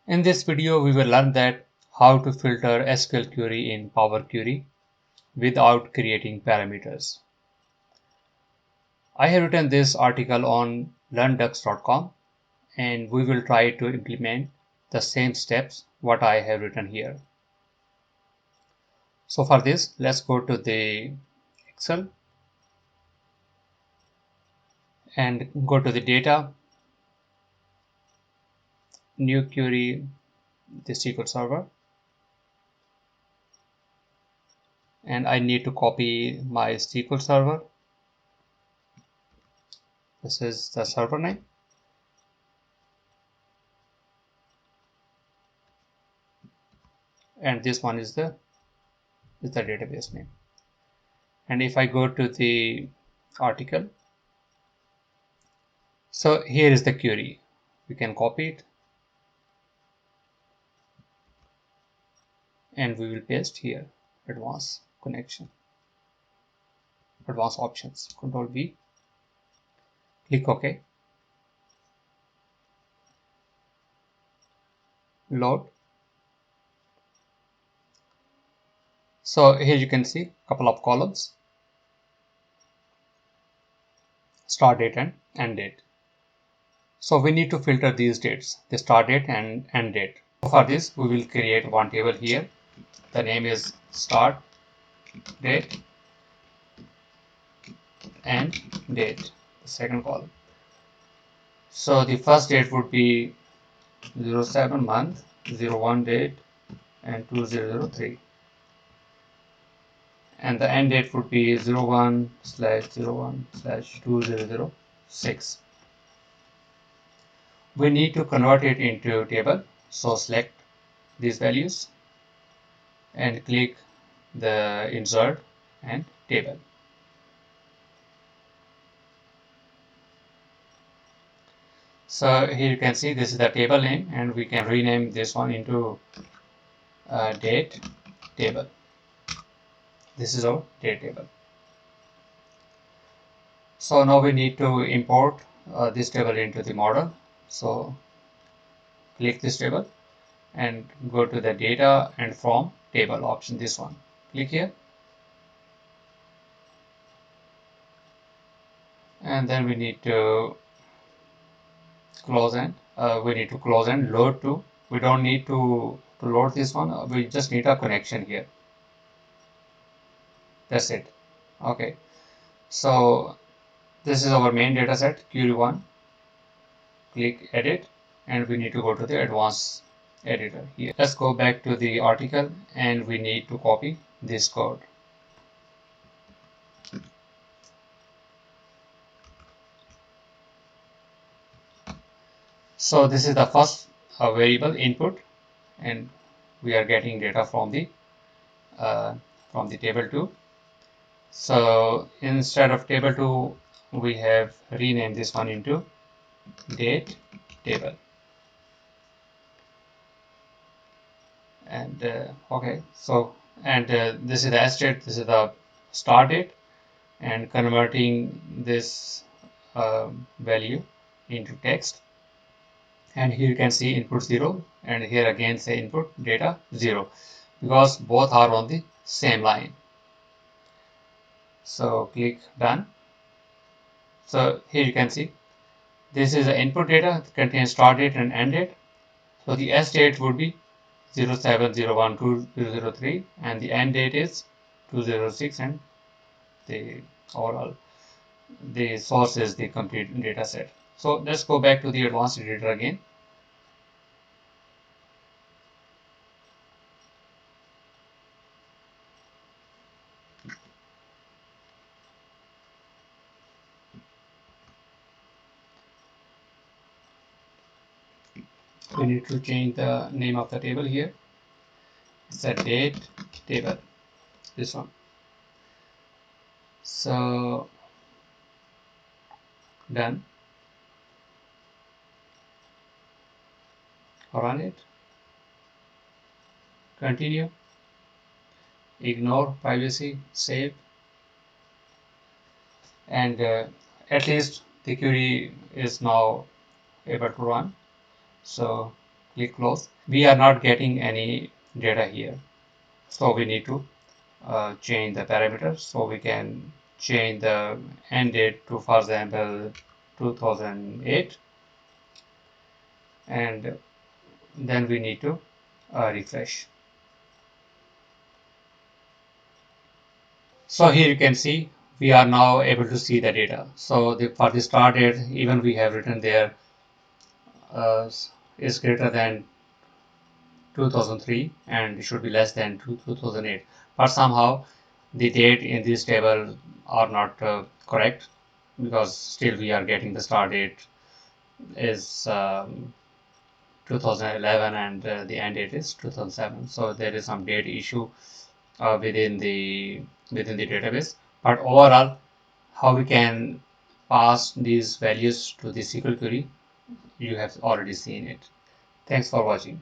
In this video, we will learn that how to filter SQL query in Power Query without creating parameters. I have written this article on learndux.com and we will try to implement the same steps what I have written here. So for this, let's go to the Excel and go to the data, new query, the SQL Server, and I need to copy my SQL Server. This is the server name. And this one is the database name. And if I go to the article, so here is the query. We can copy it and we will paste here advanced connection, advanced options, Control V, click OK, load. So here you can see a couple of columns, start date and end date. So we need to filter these dates, the start date and end date. For this, we will create one table here. The name is start date and date, the second column. So the first date would be 07 month, 01 date, and 2003. And the end date would be 01/01/2006. We need to convert it into a table. So select these values and click the insert and table. So here you can see this is the table name and we can rename this one into date table. This is our date table. So now we need to import this table into the model. So click this table and go to the data and from table option, this one. Click here. And then we need to close and load to. We don't need to load this one. We just need a connection here. That's it. Okay. So this is our main data set, query1. Click edit and we need to go to the advanced editor here. Let's go back to the article and we need to copy this code. So this is the first variable input and we are getting data from the table 2. So instead of table 2 we have renamed this one into date table. And okay, so and this is the S date, this is the start date, and converting this value into text. And here you can see input 0 and here again say input data 0 because both are on the same line. So click done. So here you can see this is the input data, contains start date and end date. So the S date would be 07/01/2003 and the end date is 2006 and the overall the source is the complete data set. So let's go back to the advanced editor again. We need to change the name of the table here. It's a date table, this one. So done. Run it. Continue. Ignore privacy. Save. And at least the query is now able to run. So click close. We are not getting any data here, so we need to change the parameters. So we can change the end date to, for example, 2008, and then we need to refresh. So here you can see we are now able to see the data. So for the start date, even we have written there uh, is greater than 2003 and it should be less than 2008. But somehow the date in this table are not correct, because still we are getting the start date is 2011 and the end date is 2007. So there is some date issue within the database. But overall, how we can pass these values to the SQL query, you have already seen it. Thanks for watching.